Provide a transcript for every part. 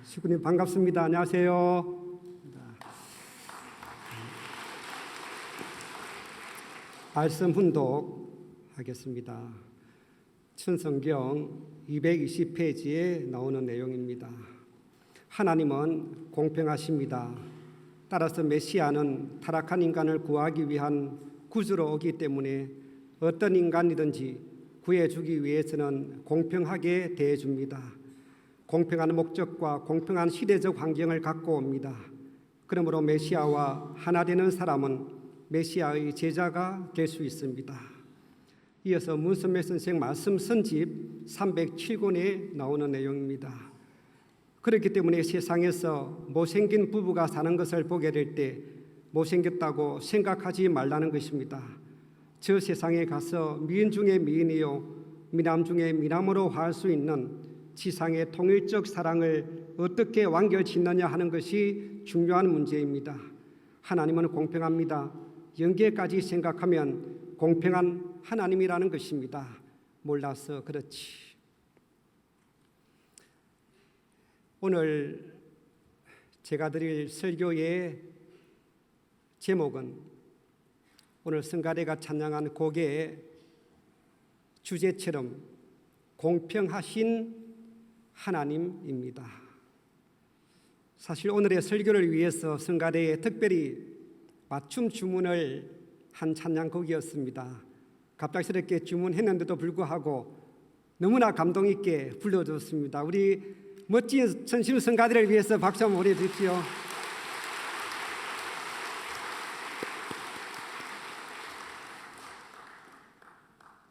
시구님 반갑습니다. 안녕하세요. 말씀 훈독하겠습니다. 천성경 220페이지에 나오는 내용입니다. 하나님은 공평하십니다. 따라서 메시아는 타락한 인간을 구하기 위한 구주로 오기 때문에 어떤 인간이든지 구해주기 위해서는 공평하게 대해줍니다. 공평한 목적과 공평한 시대적 환경을 갖고 옵니다. 그러므로 메시아와 하나 되는 사람은 메시아의 제자가 될 수 있습니다. 이어서 문선매 선생 말씀 선집 307권에 나오는 내용입니다. 그렇기 때문에 세상에서 못생긴 부부가 사는 것을 보게 될 때 못생겼다고 생각하지 말라는 것입니다. 저 세상에 가서 미인 중에 미인이요 미남 중에 미남으로 화할 수 있는 지상의 통일적 사랑을 어떻게 완결짓느냐 하는 것이 중요한 문제입니다. 하나님은 공평합니다. 영계까지 생각하면 공평한 하나님이라는 것입니다. 몰라서 그렇지. 오늘 제가 드릴 설교의 제목은 오늘 성가대가 찬양한 곡의 주제처럼 공평하신 하나님입니다. 사실 오늘의 설교를 위해서 성가대에 특별히 맞춤 주문을 한 찬양곡이었습니다. 갑작스럽게 주문했는데도 불구하고 너무나 감동 있게 불러줬습니다. 우리 멋진 전심 성가대를 위해서 박수 한번 보내주십시오.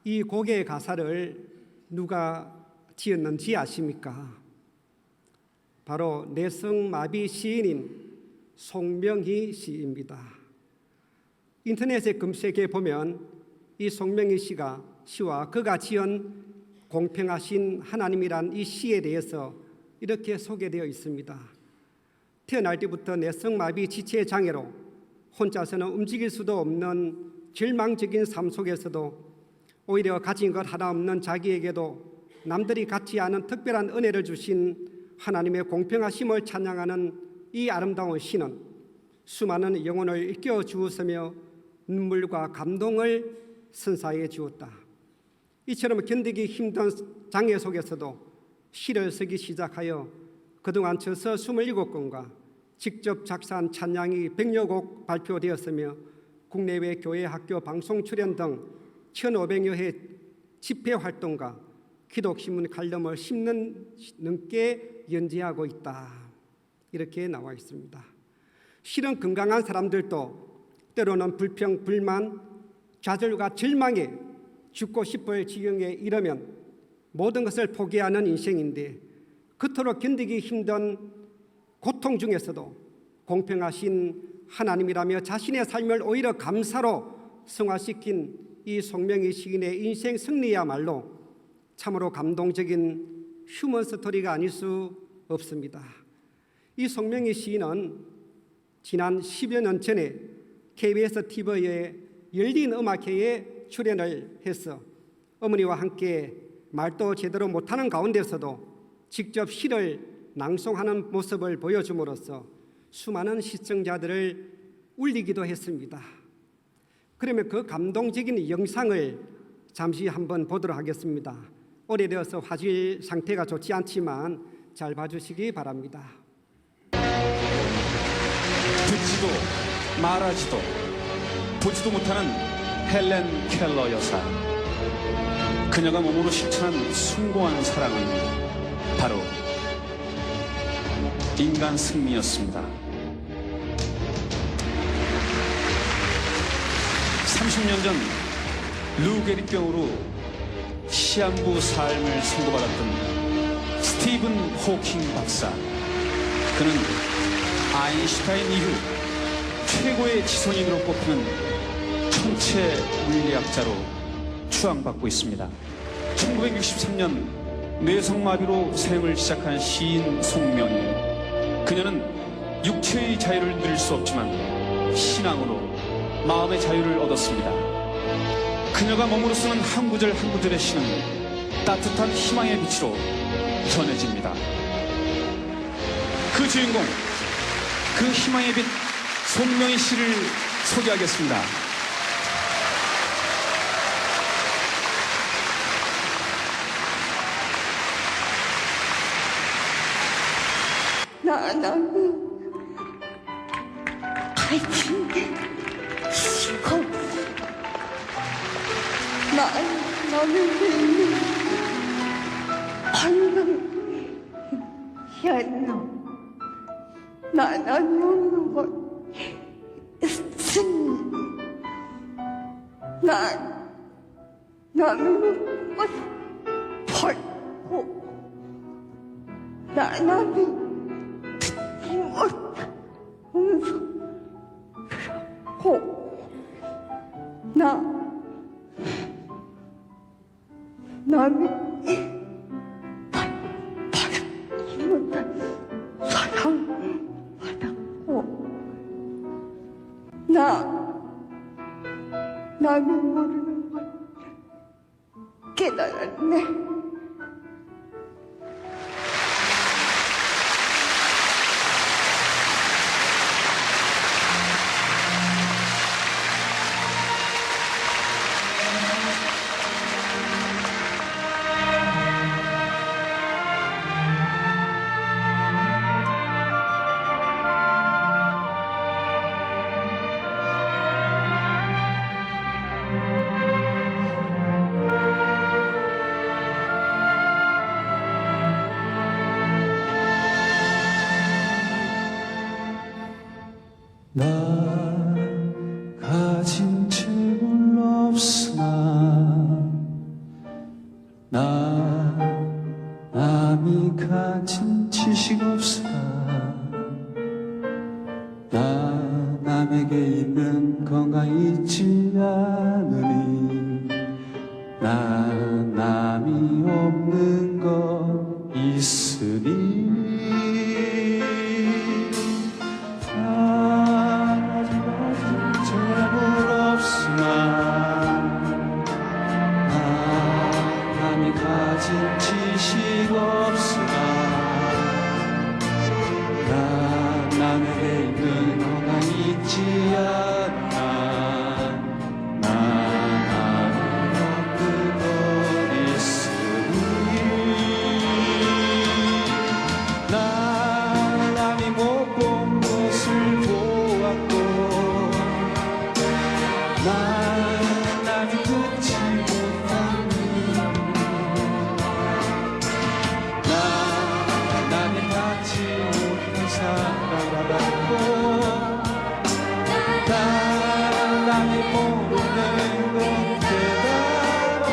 이 곡의 가사를 누가 지었는지 아십니까? 바로 뇌성마비 시인인 송명희 씨입니다. 인터넷에 검색해 보면 이 송명희 시와 그가 지은 공평하신 하나님이란 이 시에 대해서 이렇게 소개되어 있습니다. 태어날 때부터 뇌성마비 지체 장애로 혼자서는 움직일 수도 없는 절망적인 삶 속에서도 오히려 가진 것 하나 없는 자기에게도 남들이 갖지 않은 특별한 은혜를 주신 하나님의 공평하심을 찬양하는 이 아름다운 시는 수많은 영혼을 일깨워 주었으며 눈물과 감동을 선사해 주었다. 이처럼 견디기 힘든 장애 속에서도 시를 쓰기 시작하여 그동안 저서 27권과 직접 작사한 찬양이 100여 곡 발표되었으며 국내외 교회 학교 방송 출연 등 1,500여 회 집회 활동과 기독신문 칼럼을 10년 넘게 연재하고 있다. 이렇게 나와 있습니다. 실은 건강한 사람들도 때로는 불평, 불만, 좌절과 절망에 죽고 싶을 지경에 이르면 모든 것을 포기하는 인생인데 그토록 견디기 힘든 고통 중에서도 공평하신 하나님이라며 자신의 삶을 오히려 감사로 승화시킨 이 송명희 시인의 인생 승리야말로 참으로 감동적인 휴먼 스토리가 아닐 수 없습니다. 이 송명희 시인은 지난 10여 년 전에 KBS TV의 열린 음악회에 출연을 해서 어머니와 함께 말도 제대로 못하는 가운데서도 직접 시를 낭송하는 모습을 보여줌으로써 수많은 시청자들을 울리기도 했습니다. 그러면 그 감동적인 영상을 잠시 한번 보도록 하겠습니다. 오래되어서 화질 상태가 좋지 않지만 잘 봐주시기 바랍니다. 듣지도 말하지도 보지도 못하는 헬렌 켈러 여사. 그녀가 몸으로 실천한 숭고한 사랑은 바로 인간 승리였습니다. 30년 전 루게릭병으로 시한부 삶을 선고받았던 스티븐 호킹 박사. 그는 아인슈타인 이후 최고의 지성인으로 꼽히는 천체 물리학자로 추앙받고 있습니다. 1963년 뇌성마비로 생을 시작한 시인 송명희. 그녀는 육체의 자유를 누릴 수 없지만 신앙으로 마음의 자유를 얻었습니다. 그녀가 몸으로 쓰는 한 구절 한 구절의 시는 따뜻한 희망의 빛으로 전해집니다. 그 주인공, 그 희망의 빛 손명희 씨를 소개하겠습니다. 나는 파이팅 시고 나는 믿는 황금 현노 나는 먹는 것 있으니 나는 것 벌고 나는 그렇고 나는 받지 못한 사랑받았고 나는 모르는 걸 깨달았네. 나 가진 책은 없으나 나 남이 가진 지식 없으나 나 남에게 있는 건강 있지 않으니 나 남이 없는 것 있으니 가진 지식 없으나 나 남에게 있는 건강 있지 않나 나 남이 없는 것 있으니 나 남이 못 본 것을 보았고 나 남이 듣지 못한 남이 모르는 것 깨달아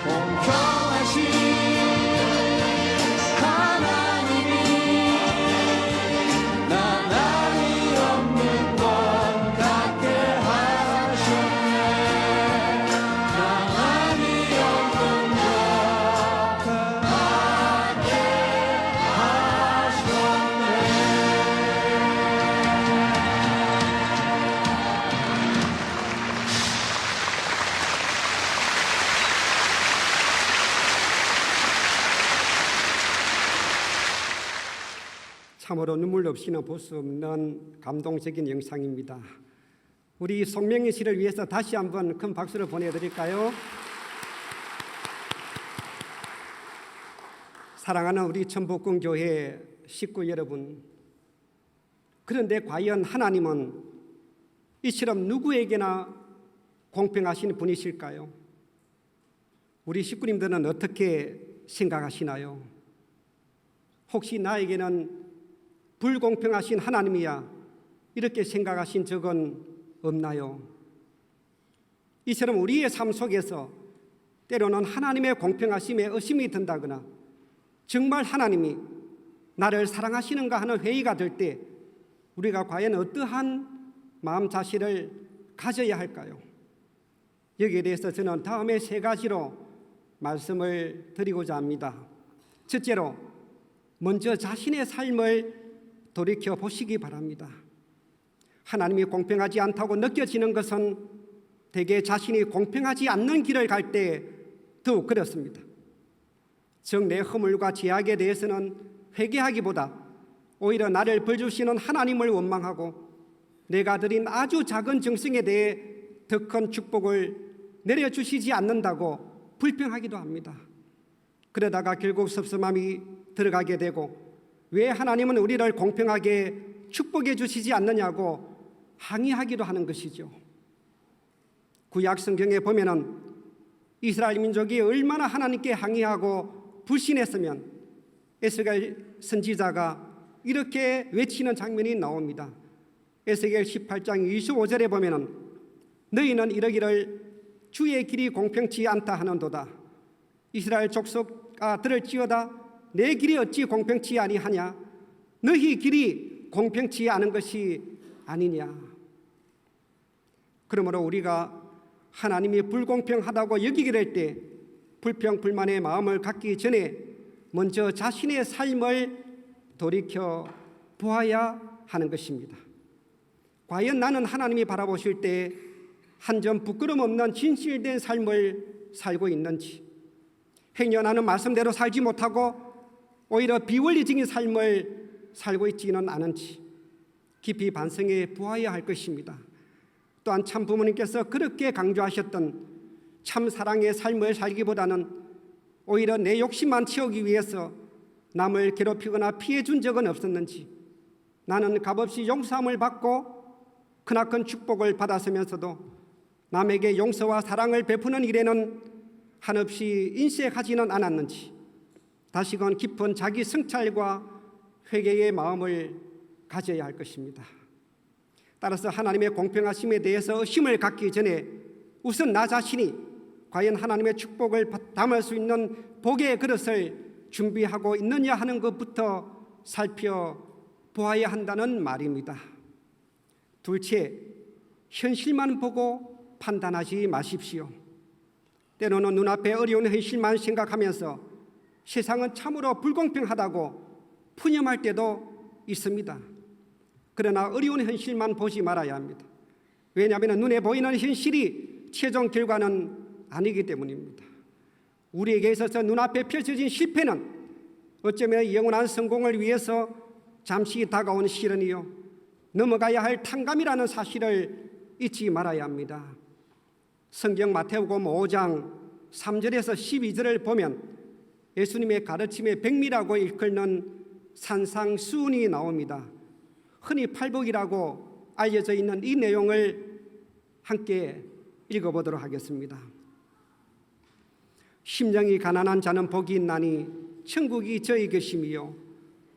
공평하신 하나님이 나 남이 없는 것 같게 하셨네 나 남이 없는 것 같게 하셨네. 참으로 눈물 없이는 볼 수 없는 감동적인 영상입니다. 우리 송명희 씨를 위해서 다시 한번 큰 박수를 보내드릴까요? 사랑하는 우리 천복궁교회 식구 여러분, 그런데 과연 하나님은 이처럼 누구에게나 공평하신 분이실까요? 우리 식구님들은 어떻게 생각하시나요? 혹시 나에게는 불공평하신 하나님이야 이렇게 생각하신 적은 없나요? 이처럼 우리의 삶 속에서 때로는 하나님의 공평하심에 의심이 든다거나 정말 하나님이 나를 사랑하시는가 하는 회의가 들 때 우리가 과연 어떠한 마음 자세를 가져야 할까요? 여기에 대해서 저는 다음에 3가지로 말씀을 드리고자 합니다. 첫째로, 먼저 자신의 삶을 돌이켜 보시기 바랍니다. 하나님이 공평하지 않다고 느껴지는 것은 대개 자신이 공평하지 않는 길을 갈 때 더욱 그렇습니다. 정 내 허물과 죄악에 대해서는 회개하기보다 오히려 나를 벌 주시는 하나님을 원망하고 내가 드린 아주 작은 정성에 대해 더 큰 축복을 내려주시지 않는다고 불평하기도 합니다. 그러다가 결국 섭섭함이 들어가게 되고 왜 하나님은 우리를 공평하게 축복해 주시지 않느냐고 항의하기도 하는 것이죠. 구약 성경에 보면은 이스라엘 민족이 얼마나 하나님께 항의하고 불신했으면 에스겔 선지자가 이렇게 외치는 장면이 나옵니다. 에스겔 18장 25절에 보면은 너희는 이러기를 주의 길이 공평치 않다 하는도다. 이스라엘 족속아 들을지어다 내 길이 어찌 공평치 아니하냐 너희 길이 공평치 않은 것이 아니냐. 그러므로 우리가 하나님이 불공평하다고 여기게 될 때 불평 불만의 마음을 갖기 전에 먼저 자신의 삶을 돌이켜 보아야 하는 것입니다. 과연 나는 하나님이 바라보실 때 한 점 부끄럼 없는 진실된 삶을 살고 있는지, 행여나는 말씀대로 살지 못하고 오히려 비원리적인 삶을 살고 있지는 않은지 깊이 반성해 보아야 할 것입니다. 또한 참 부모님께서 그렇게 강조하셨던 참 사랑의 삶을 살기보다는 오히려 내 욕심만 채우기 위해서 남을 괴롭히거나 피해 준 적은 없었는지, 나는 값없이 용서함을 받고 크나큰 축복을 받았으면서도 남에게 용서와 사랑을 베푸는 일에는 한없이 인색하지는 않았는지 다시금 깊은 자기 성찰과 회개의 마음을 가져야 할 것입니다. 따라서 하나님의 공평하심에 대해서 의심을 갖기 전에 우선 나 자신이 과연 하나님의 축복을 담을 수 있는 복의 그릇을 준비하고 있느냐 하는 것부터 살펴보아야 한다는 말입니다. 둘째, 현실만 보고 판단하지 마십시오. 때로는 눈앞에 어려운 현실만 생각하면서 세상은 참으로 불공평하다고 푸념할 때도 있습니다. 그러나 어려운 현실만 보지 말아야 합니다. 왜냐하면 눈에 보이는 현실이 최종 결과는 아니기 때문입니다. 우리에게 있어서 눈앞에 펼쳐진 실패는 어쩌면 영원한 성공을 위해서 잠시 다가온 시련이요 넘어가야 할 탕감이라는 사실을 잊지 말아야 합니다. 성경 마태복음 5장 3절에서 12절을 보면 예수님의 가르침의 백미라고 일컫는 산상수훈이 나옵니다. 흔히 팔복이라고 알려져 있는 이 내용을 함께 읽어보도록 하겠습니다. 심령이 가난한 자는 복이 있나니 천국이 저희 것이며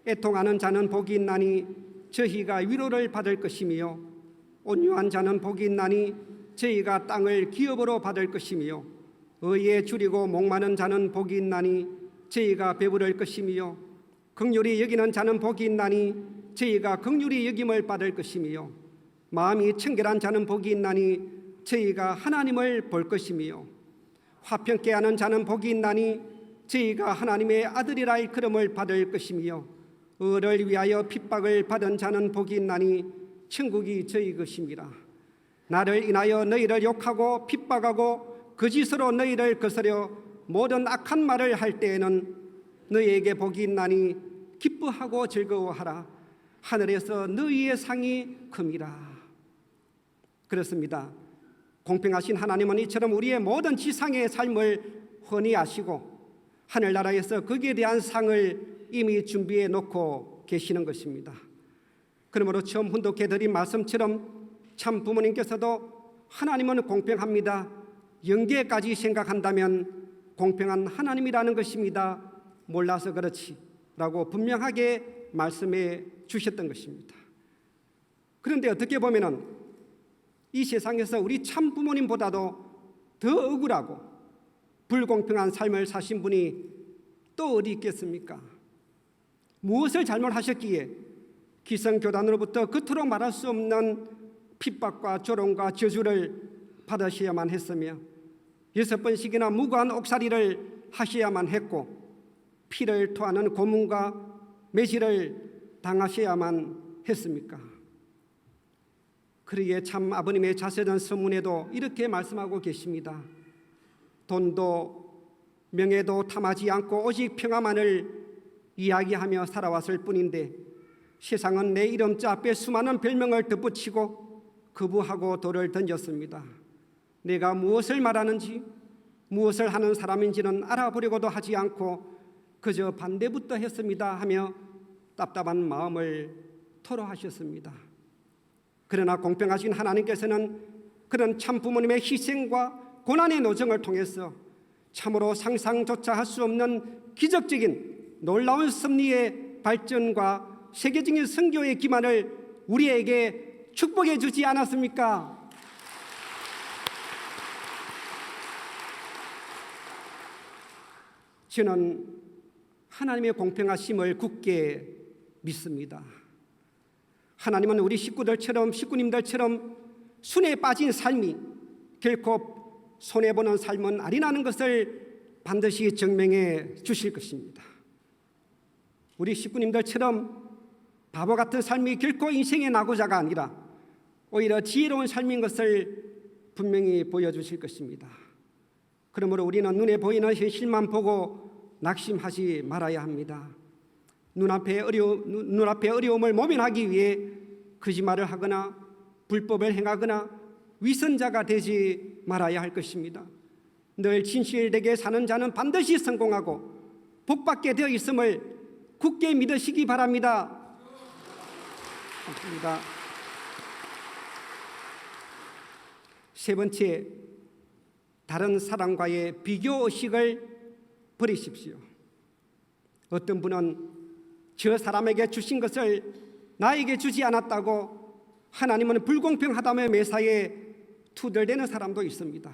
애통하는 자는 복이 있나니 저희가 위로를 받을 것이며 온유한 자는 복이 있나니 저희가 땅을 기업으로 받을 것이며 의에 줄이고 목마른 자는 복이 있나니 저희가 배부를 것이며 긍휼히 여기는 자는 복이 있나니 저희가 긍휼히 여김을 받을 것이며 마음이 청결한 자는 복이 있나니 저희가 하나님을 볼 것이며 화평케 하는 자는 복이 있나니 저희가 하나님의 아들이라 일컬음을 받을 것이며 의를 위하여 핍박을 받은 자는 복이 있나니 천국이 저희 것입니다. 나를 인하여 너희를 욕하고 핍박하고 거짓으로 너희를 거스려 모든 악한 말을 할 때에는 너희에게 복이 있나니 기뻐하고 즐거워하라. 하늘에서 너희의 상이 큼이라. 그렇습니다. 공평하신 하나님은 이처럼 우리의 모든 지상의 삶을 훤히 아시고 하늘나라에서 거기에 대한 상을 이미 준비해 놓고 계시는 것입니다. 그러므로 처음 훈독해 드린 말씀처럼 참 부모님께서도 하나님은 공평합니다. 영계까지 생각한다면 공평한 하나님이라는 것입니다. 몰라서 그렇지 라고 분명하게 말씀해 주셨던 것입니다. 그런데 어떻게 보면 이 세상에서 우리 참 부모님보다도 더 억울하고 불공평한 삶을 사신 분이 또 어디 있겠습니까? 무엇을 잘못하셨기에 기성교단으로부터 겉으로 말할 수 없는 핍박과 조롱과 저주를 받으셔야만 했으며 6번씩이나 무고한 옥살이를 하셔야만 했고 피를 토하는 고문과 매질을 당하셔야만 했습니까? 그러기에 참 아버님의 자세전 서문에도 이렇게 말씀하고 계십니다. 돈도 명예도 탐하지 않고 오직 평화만을 이야기하며 살아왔을 뿐인데 세상은 내 이름자 앞에 수많은 별명을 덧붙이고 거부하고 돌을 던졌습니다. 내가 무엇을 말하는지 무엇을 하는 사람인지는 알아보려고도 하지 않고 그저 반대부터 했습니다 하며 답답한 마음을 토로하셨습니다. 그러나 공평하신 하나님께서는 그런 참 부모님의 희생과 고난의 노정을 통해서 참으로 상상조차 할 수 없는 기적적인 놀라운 섭리의 발전과 세계적인 선교의 기만을 우리에게 축복해 주지 않았습니까? 저는 하나님의 공평하심을 굳게 믿습니다. 하나님은 우리 식구님들처럼 순에 빠진 삶이 결코 손해보는 삶은 아니라는 것을 반드시 증명해 주실 것입니다. 우리 식구님들처럼 바보 같은 삶이 결코 인생의 낙오자가 아니라 오히려 지혜로운 삶인 것을 분명히 보여주실 것입니다. 그러므로 우리는 눈에 보이는 현실만 보고 낙심하지 말아야 합니다. 눈앞의 어려움을 모면하기 위해 거짓말을 하거나 불법을 행하거나 위선자가 되지 말아야 할 것입니다. 늘 진실되게 사는 자는 반드시 성공하고 복받게 되어 있음을 굳게 믿으시기 바랍니다. 감사합니다. 세 번째, 다른 사람과의 비교의식을 버리십시오. 어떤 분은 저 사람에게 주신 것을 나에게 주지 않았다고 하나님은 불공평하다며 매사에 투덜대는 사람도 있습니다.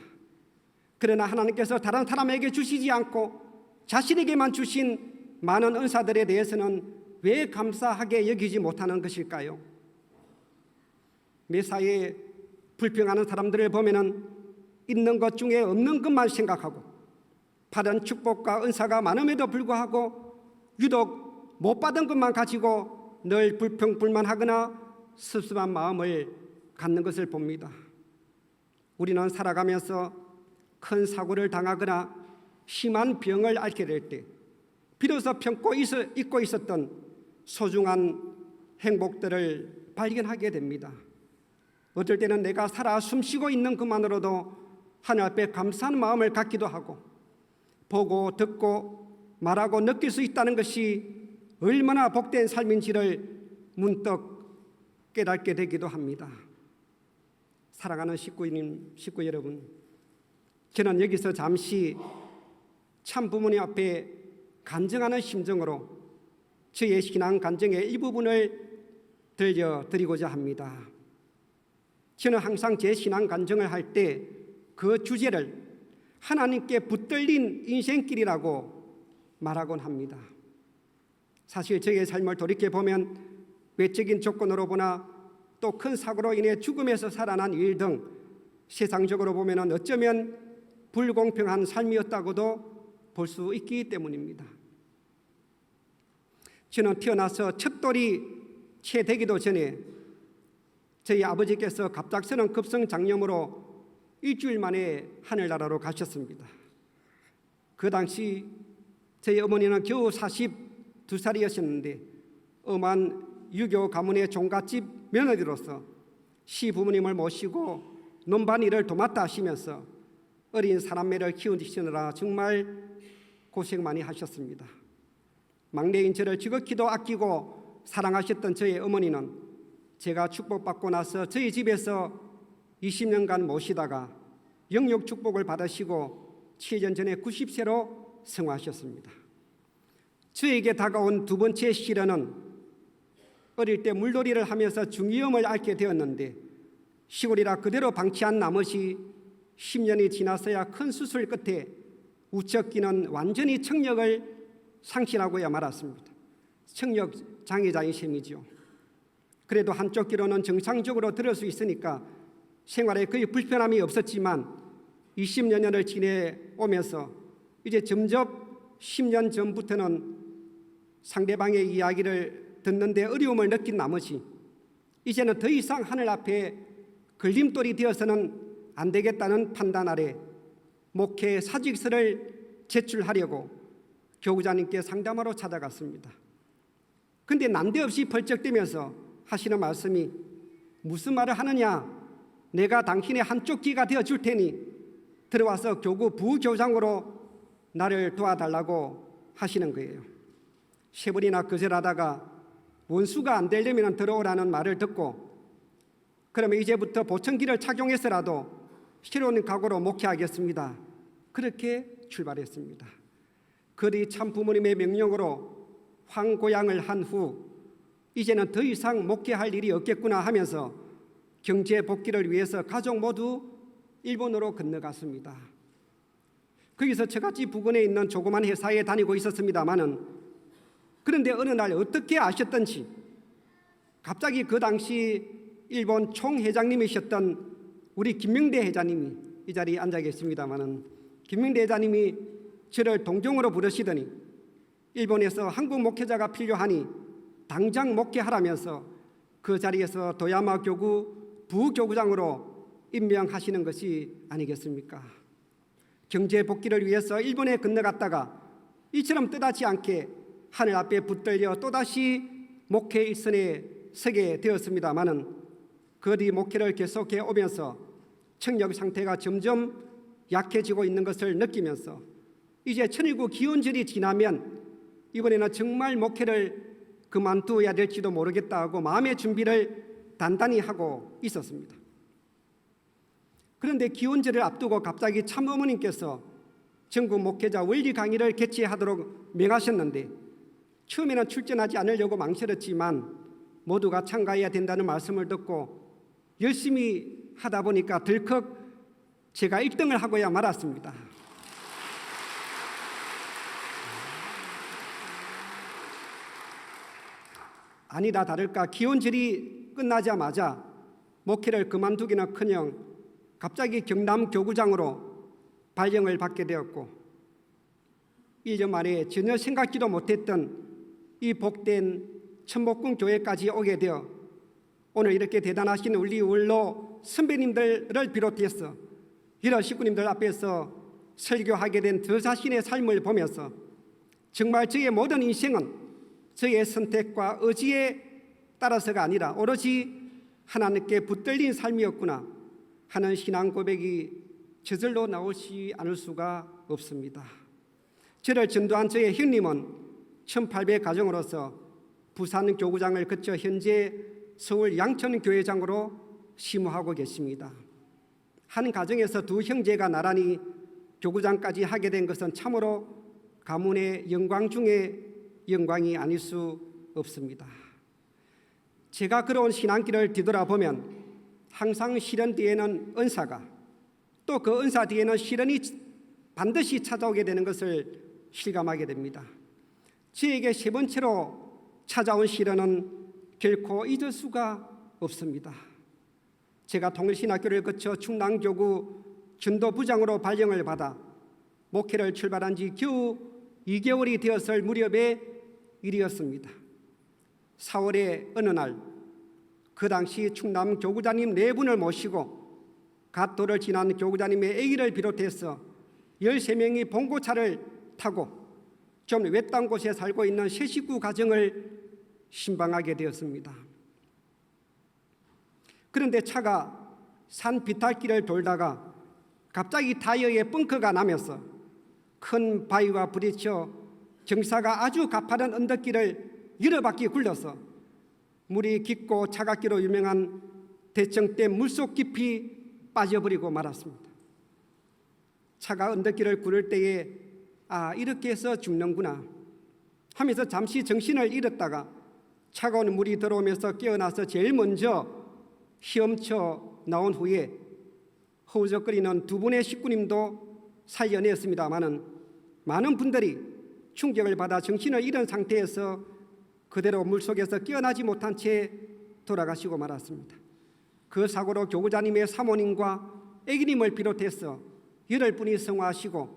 그러나 하나님께서 다른 사람에게 주시지 않고 자신에게만 주신 많은 은사들에 대해서는 왜 감사하게 여기지 못하는 것일까요? 매사에 불평하는 사람들을 보면은 있는 것 중에 없는 것만 생각하고 받은 축복과 은사가 많음에도 불구하고 유독 못 받은 것만 가지고 늘 불평불만하거나 습습한 마음을 갖는 것을 봅니다. 우리는 살아가면서 큰 사고를 당하거나 심한 병을 앓게 될 때 비로소 품고 잊고 있었던 소중한 행복들을 발견하게 됩니다. 어떨 때는 내가 살아 숨쉬고 있는 것만으로도 하늘 앞에 감사한 마음을 갖기도 하고 보고 듣고 말하고 느낄 수 있다는 것이 얼마나 복된 삶인지를 문득 깨닫게 되기도 합니다. 사랑하는 식구 여러분, 저는 여기서 잠시 참 부모님 앞에 간증하는 심정으로 저의 신앙 간증의 일부분을 들려드리고자 합니다. 저는 항상 제 신앙 간증을 할 때 그 주제를 하나님께 붙들린 인생길이라고 말하곤 합니다. 사실 저의 삶을 돌이켜보면 외적인 조건으로 보나 또 큰 사고로 인해 죽음에서 살아난 일 등 세상적으로 보면 어쩌면 불공평한 삶이었다고도 볼 수 있기 때문입니다. 저는 태어나서 첫돌이 채 되기도 전에 저희 아버지께서 갑작스런 급성장염으로 일주일 만에 하늘나라로 가셨습니다. 그 당시 저희 어머니는 겨우 42살이었는데 엄한 유교 가문의 종갓집 며느리로서 시부모님을 모시고 논밭일을 도맡아 하시면서 어린 사남매를 키우시느라 정말 고생 많이 하셨습니다. 막내인 저를 지극히도 아끼고 사랑하셨던 저희 어머니는 제가 축복받고 나서 저희 집에서 20년간 모시다가 영육 축복을 받으시고 7년 전에 90세로 성화하셨습니다. 저에게 다가온 두 번째 시련은 어릴 때 물놀이를 하면서 중이염을 앓게 되었는데 시골이라 그대로 방치한 나머지 10년이 지나서야 큰 수술 끝에 우척기는 완전히 청력을 상실하고야 말았습니다. 청력 장애자인 셈이죠. 그래도 한쪽 귀로는 정상적으로 들을 수 있으니까 생활에 거의 불편함이 없었지만 20여 년을 지내오면서 이제 점점 10년 전부터는 상대방의 이야기를 듣는데 어려움을 느낀 나머지 이제는 더 이상 하늘 앞에 걸림돌이 되어서는 안 되겠다는 판단 아래 목회 사직서를 제출하려고 교구자님께 상담하러 찾아갔습니다. 근데 난데없이 벌쩍대면서 하시는 말씀이 무슨 말을 하느냐? 내가 당신의 한쪽 귀가 되어 줄 테니 들어와서 교구 부교장으로 나를 도와달라고 하시는 거예요. 세 번이나 거절하다가 원수가 안 되려면 들어오라는 말을 듣고 그러면 이제부터 보청기를 착용해서라도 새로운 각오로 목회하겠습니다. 그렇게 출발했습니다. 그리 참 부모님의 명령으로 황고향을 한 후 이제는 더 이상 목회할 일이 없겠구나 하면서 경제 복귀를 위해서 가족 모두 일본으로 건너갔습니다. 거기서 저같이 부근에 있는 조그만 회사에 다니고 있었습니다마는 그런데 어느 날 어떻게 아셨던지 갑자기 그 당시 일본 총회장님이셨던 우리 김명대 회장님이 이 자리에 앉아 계십니다마는 김명대 회장님이 저를 동정으로 부르시더니 일본에서 한국 목회자가 필요하니 당장 목회하라면서 그 자리에서 도야마 교구 부교구장으로 임명하시는 것이 아니겠습니까? 경제 복귀를 위해서 일본에 건너갔다가 이처럼 뜻하지 않게 하늘 앞에 붙들려 또다시 목회 일선에 서게 되었습니다마는 그 뒤 목회를 계속해 오면서 청력 상태가 점점 약해지고 있는 것을 느끼면서 이제 천일구 기원절이 지나면 이번에는 정말 목회를 그만두어야 될지도 모르겠다 하고 마음의 준비를 단단히 하고 있었습니다. 그런데 기원절을 앞두고 갑자기 참어머님께서 전국 목회자 원리 강의를 개최하도록 명하셨는데 처음에는 출전하지 않으려고 망설였지만 모두가 참가해야 된다는 말씀을 듣고 열심히 하다 보니까 덜컥 제가 1등을 하고야 말았습니다. 아니다 다를까 기원절이 끝나자마자 목회를 그만두기는커녕 갑자기 경남 교구장으로 발령을 받게 되었고 1년 만에 전혀 생각지도 못했던 이 복된 천복궁 교회까지 오게 되어 오늘 이렇게 대단하신 우리 원로 선배님들을 비롯해서 이런 식구님들 앞에서 설교하게 된 저 자신의 삶을 보면서 정말 저의 모든 인생은 저의 선택과 의지에 따라서가 아니라 오로지 하나님께 붙들린 삶이었구나 하는 신앙 고백이 저절로 나오지 않을 수가 없습니다. 저를 전도한 저의 형님은 1800 가정으로서 부산 교구장을 거쳐 현재 서울 양천교회장으로 심호하고 계십니다. 한 가정에서 두 형제가 나란히 교구장까지 하게 된 것은 참으로 가문의 영광 중에 영광이 아닐 수 없습니다. 제가 걸어온 신앙길을 뒤돌아보면 항상 시련 뒤에는 은사가 또 그 은사 뒤에는 시련이 반드시 찾아오게 되는 것을 실감하게 됩니다. 저에게 세 번째로 찾아온 시련은 결코 잊을 수가 없습니다. 제가 통일신학교를 거쳐 충남교구 전도부장으로 발령을 받아 목회를 출발한 지 겨우 2개월이 되었을 무렵의 일이었습니다. 4월의 어느 날 그 당시 충남 교구자님 4분을 모시고 갓도를 지난 교구자님의 아기를 비롯해서 13명이 봉고차를 타고 좀 외딴 곳에 살고 있는 세 식구 가정을 신방하게 되었습니다. 그런데 차가 산 비탈길을 돌다가 갑자기 타이어에 펑크가 나면서 큰 바위와 부딪혀 경사가 아주 가파른 언덕길을 여러 바퀴 굴러서 물이 깊고 차갑기로 유명한 대청댐 물속 깊이 빠져버리고 말았습니다. 차가 언덕길을 구를 때에 이렇게 해서 죽는구나 하면서 잠시 정신을 잃었다가 차가운 물이 들어오면서 깨어나서 제일 먼저 헤엄쳐 나온 후에 허우적거리는 두 분의 식구님도 살려냈습니다마는 많은 분들이 충격을 받아 정신을 잃은 상태에서 그대로 물속에서 깨어나지 못한 채 돌아가시고 말았습니다. 그 사고로 교구자님의 사모님과 애기님을 비롯해서 8분이 성화하시고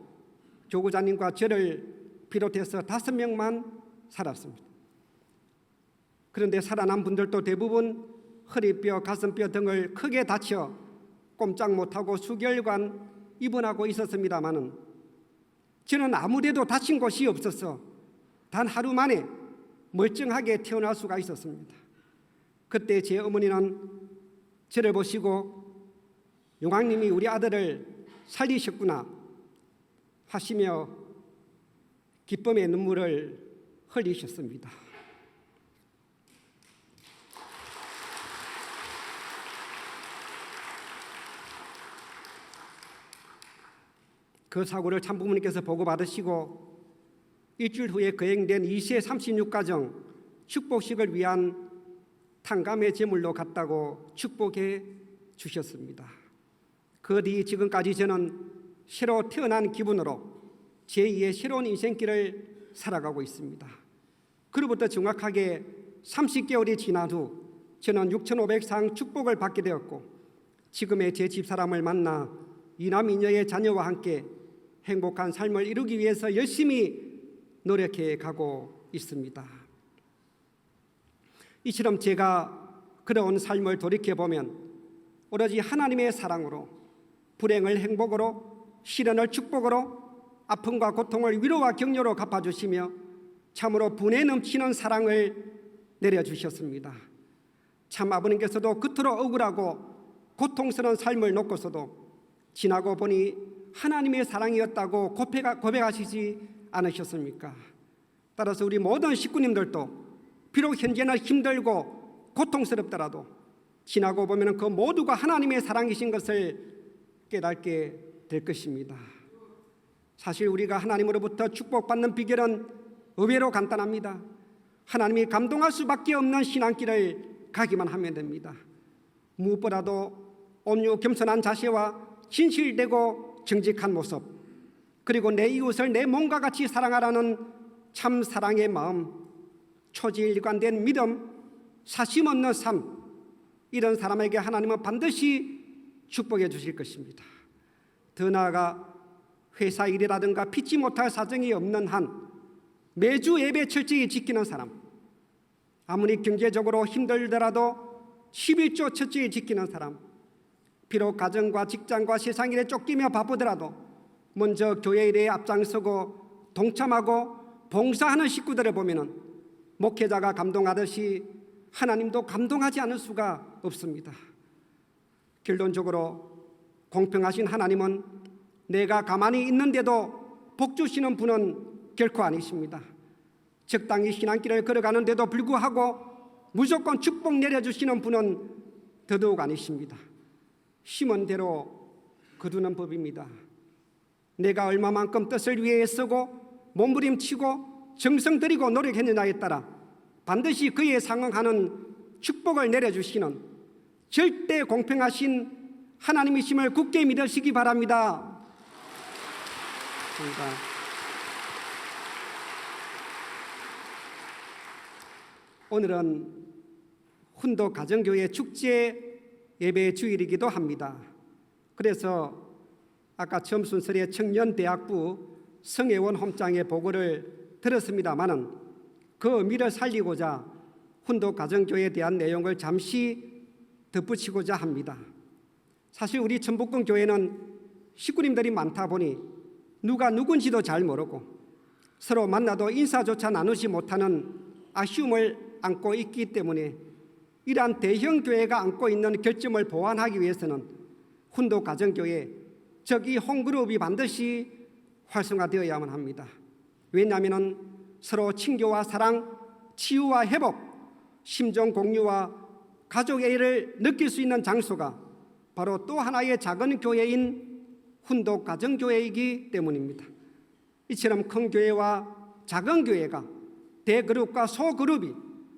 교구자님과 저를 비롯해서 5명만 살았습니다. 그런데 살아난 분들도 대부분 허리뼈, 가슴뼈 등을 크게 다쳐 꼼짝 못하고 수개월간 입원하고 있었습니다마는 저는 아무데도 다친 곳이 없어서 단 하루 만에 멀쩡하게 태어날 수가 있었습니다. 그때 제 어머니는 저를 보시고 용왕님이 우리 아들을 살리셨구나 하시며 기쁨의 눈물을 흘리셨습니다. 그 사고를 참부모님께서 보고받으시고 일주일 후에 거행된 2세 36가정 축복식을 위한 탕감의 제물로 갔다고 축복해 주셨습니다. 그 뒤 지금까지 저는 새로 태어난 기분으로 제2의 새로운 인생길을 살아가고 있습니다. 그로부터 정확하게 30개월이 지난 후 저는 6,500상 축복을 받게 되었고 지금의 제 집사람을 만나 이남 이녀의 자녀와 함께 행복한 삶을 이루기 위해서 열심히 노력해 가고 있습니다. 이처럼 제가 그런 삶을 돌이켜보면 오로지 하나님의 사랑으로 불행을 행복으로 시련을 축복으로 아픔과 고통을 위로와 격려로 갚아주시며 참으로 분에 넘치는 사랑을 내려주셨습니다. 참 아버님께서도 그토록 억울하고 고통스러운 삶을 놓고서도 지나고 보니 하나님의 사랑이었다고 고백하시지 않으셨습니까? 따라서 우리 모든 식구님들도 비록 현재는 힘들고 고통스럽더라도 지나고 보면 그 모두가 하나님의 사랑이신 것을 깨닫게 될 것입니다. 사실 우리가 하나님으로부터 축복받는 비결은 의외로 간단합니다. 하나님이 감동할 수밖에 없는 신앙길을 가기만 하면 됩니다. 무엇보다도 온유 겸손한 자세와 진실되고 정직한 모습, 그리고 내 이웃을 내 몸과 같이 사랑하라는 참 사랑의 마음, 초지일관된 믿음, 사심 없는 삶, 이런 사람에게 하나님은 반드시 축복해 주실 것입니다. 더 나아가 회사 일이라든가 피치 못할 사정이 없는 한 매주 예배 철저히 지키는 사람, 아무리 경제적으로 힘들더라도 11조 철저히 지키는 사람, 비록 가정과 직장과 세상 일에 쫓기며 바쁘더라도 먼저 교회 일에 앞장서고 동참하고 봉사하는 식구들을 보면은 목회자가 감동하듯이 하나님도 감동하지 않을 수가 없습니다. 결론적으로 공평하신 하나님은 내가 가만히 있는데도 복 주시는 분은 결코 아니십니다. 적당히 신앙길을 걸어가는데도 불구하고 무조건 축복 내려주시는 분은 더더욱 아니십니다. 심은 대로 거두는 법입니다. 내가 얼마만큼 뜻을 위해 쓰고 몸부림치고 정성 들이고 노력했느냐에 따라 반드시 그에 상응하는 축복을 내려주시는 절대 공평하신 하나님이심을 굳게 믿으시기 바랍니다. 감사합니다. 오늘은 훈도 가정교회 축제 예배 주일이기도 합니다. 그래서 아까 처음 순서의 청년대학부 성혜원 홈장의 보고를 들었습니다마는 그 의미를 살리고자 훈도 가정교회에 대한 내용을 잠시 덧붙이고자 합니다. 사실 우리 천북권 교회는 식구님들이 많다 보니 누가 누군지도 잘 모르고 서로 만나도 인사조차 나누지 못하는 아쉬움을 안고 있기 때문에 이러한 대형 교회가 안고 있는 결점을 보완하기 위해서는 훈도 가정교회, 즉 이 홈그룹이 반드시 활성화되어야만 합니다. 왜냐하면 서로 친교와 사랑, 치유와 회복, 심정 공유와 가족의 일을 느낄 수 있는 장소가 바로 또 하나의 작은 교회인 훈도 가정교회이기 때문입니다. 이처럼 큰 교회와 작은 교회가 대그룹과 소그룹이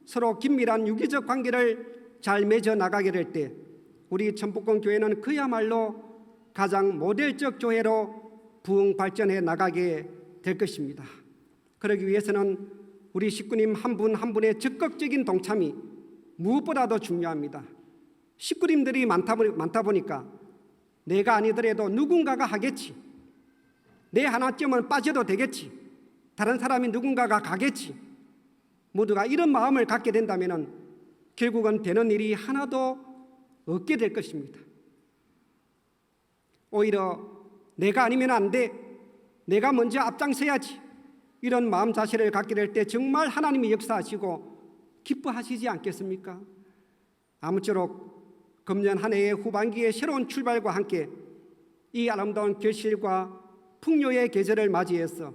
서로 긴밀한 유기적 관계를 잘 맺어 나가게 될 때 우리 천북권 교회는 그야말로 가장 모델적 교회로 부흥 발전해 나가게 될 것입니다. 그러기 위해서는 우리 식구님 한 분 한 분의 적극적인 동참이 무엇보다도 중요합니다. 식구님들이 많다 보니까 내가 아니더라도 누군가가 하겠지, 내 하나쯤은 빠져도 되겠지, 다른 사람이 누군가가 가겠지, 모두가 이런 마음을 갖게 된다면 결국은 되는 일이 하나도 없게 될 것입니다. 오히려 내가 아니면 안 돼, 내가 먼저 앞장서야지, 이런 마음 자세를 갖게 될 때 정말 하나님이 역사하시고 기뻐하시지 않겠습니까? 아무쪼록 금년 한 해의 후반기의 새로운 출발과 함께 이 아름다운 결실과 풍요의 계절을 맞이해서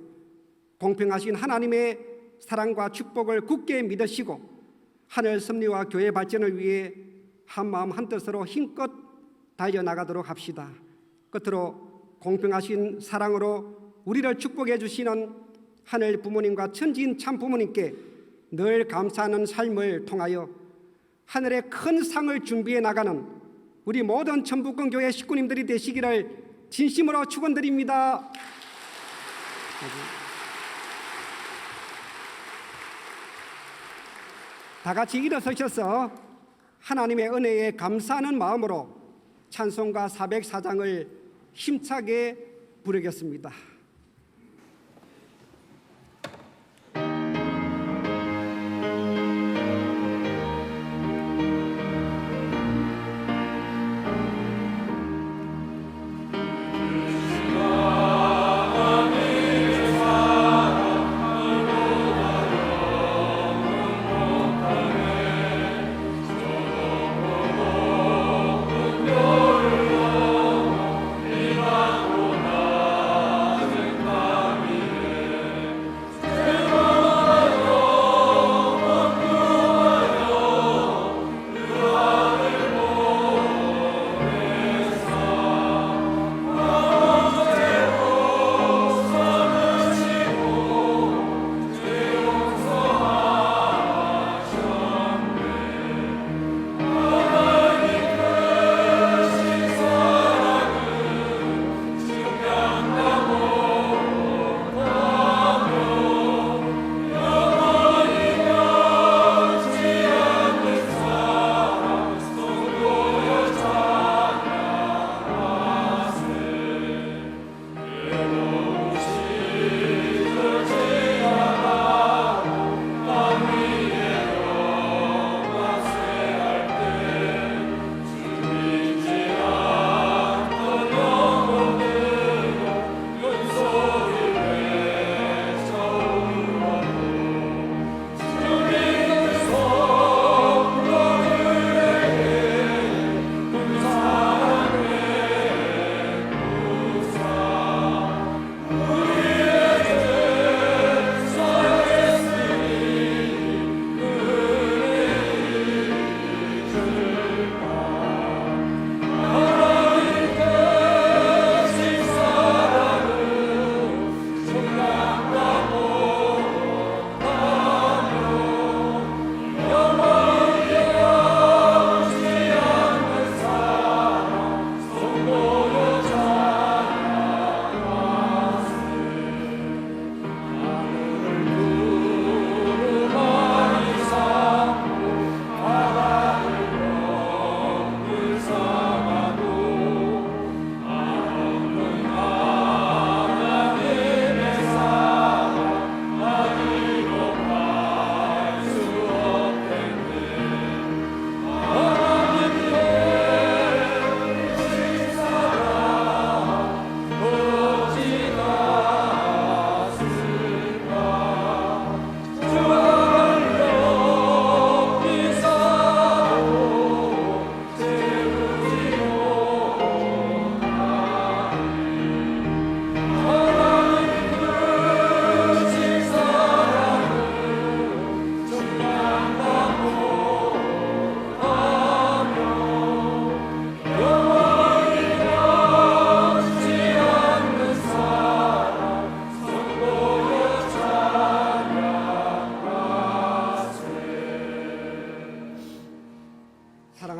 공평하신 하나님의 사랑과 축복을 굳게 믿으시고 하늘 섭리와 교회 발전을 위해 한마음 한뜻으로 힘껏 달려나가도록 합시다. 끝으로 공평하신 사랑으로 우리를 축복해 주시는 하늘 부모님과 천지인 참 부모님께 늘 감사하는 삶을 통하여 하늘의 큰 상을 준비해 나가는 우리 모든 천북권 교회 식구님들이 되시기를 진심으로 축원드립니다. 다 같이 일어서셔서 하나님의 은혜에 감사하는 마음으로 찬송가 404장을 힘차게 부르겠습니다.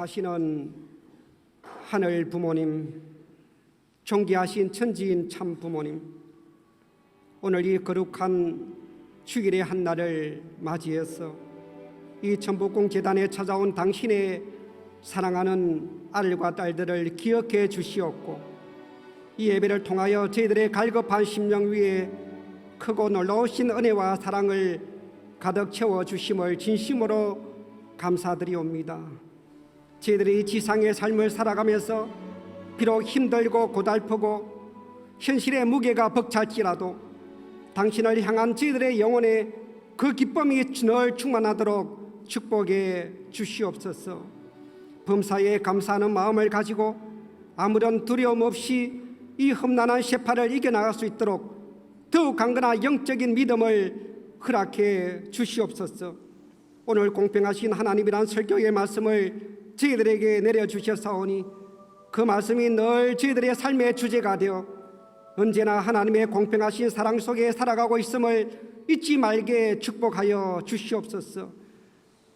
사랑하시는 하늘 부모님, 존귀하신 천지인 참 부모님, 오늘 이 거룩한 주일의 한 날을 맞이해서 이 천북공 재단에 찾아온 당신의 사랑하는 아들과 딸들을 기억해 주시옵고, 이 예배를 통하여 저희들의 갈급한 심령 위에 크고 놀라우신 은혜와 사랑을 가득 채워 주심을 진심으로 감사드리옵니다. 저희들이 지상의 삶을 살아가면서 비록 힘들고 고달프고 현실의 무게가 벅찰지라도 당신을 향한 저희들의 영혼에 그 기쁨이 늘 충만하도록 축복해 주시옵소서. 범사에 감사하는 마음을 가지고 아무런 두려움 없이 이 험난한 세파를 이겨나갈 수 있도록 더욱 강건한 영적인 믿음을 허락해 주시옵소서. 오늘 공평하신 하나님이란 설교의 말씀을 저희들에게 내려주셨사오니 그 말씀이 늘 저희들의 삶의 주제가 되어 언제나 하나님의 공평하신 사랑 속에 살아가고 있음을 잊지 말게 축복하여 주시옵소서.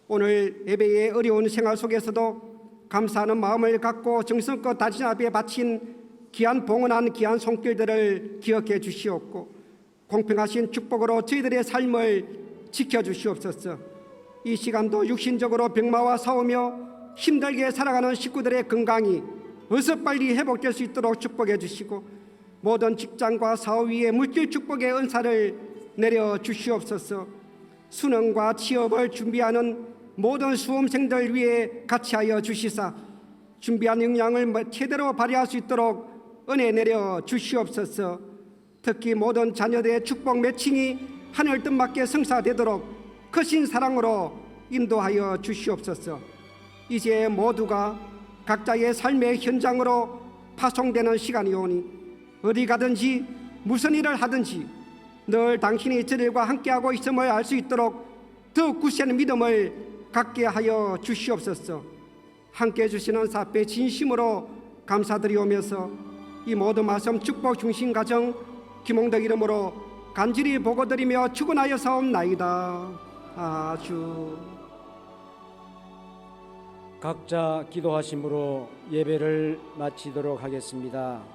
오늘 예배의 어려운 생활 속에서도 감사하는 마음을 갖고 정성껏 당신 앞에 바친 귀한 봉헌한 귀한 손길들을 기억해 주시옵고 공평하신 축복으로 저희들의 삶을 지켜주시옵소서. 이 시간도 육신적으로 병마와 싸우며 힘들게 살아가는 식구들의 건강이 어서 빨리 회복될 수 있도록 축복해 주시고 모든 직장과 사업 위에 물질 축복의 은사를 내려 주시옵소서. 수능과 취업을 준비하는 모든 수험생들 위해 같이 하여 주시사 준비한 역량을 제대로 발휘할 수 있도록 은혜 내려 주시옵소서. 특히 모든 자녀들의 축복 매칭이 하늘 뜻맞게 성사되도록 크신 사랑으로 인도하여 주시옵소서. 이제 모두가 각자의 삶의 현장으로 파송되는 시간이 오니 어디 가든지 무슨 일을 하든지 늘 당신이 저들과 함께하고 있음을 알 수 있도록 더욱 굳세는 믿음을 갖게 하여 주시옵소서. 함께해 주시는 사패 진심으로 감사드리오면서 이 모든 말씀 축복 중심 가정 김홍덕 이름으로 간절히 보고드리며 축원하여 사옵나이다. 아주 각자 기도하심으로 예배를 마치도록 하겠습니다.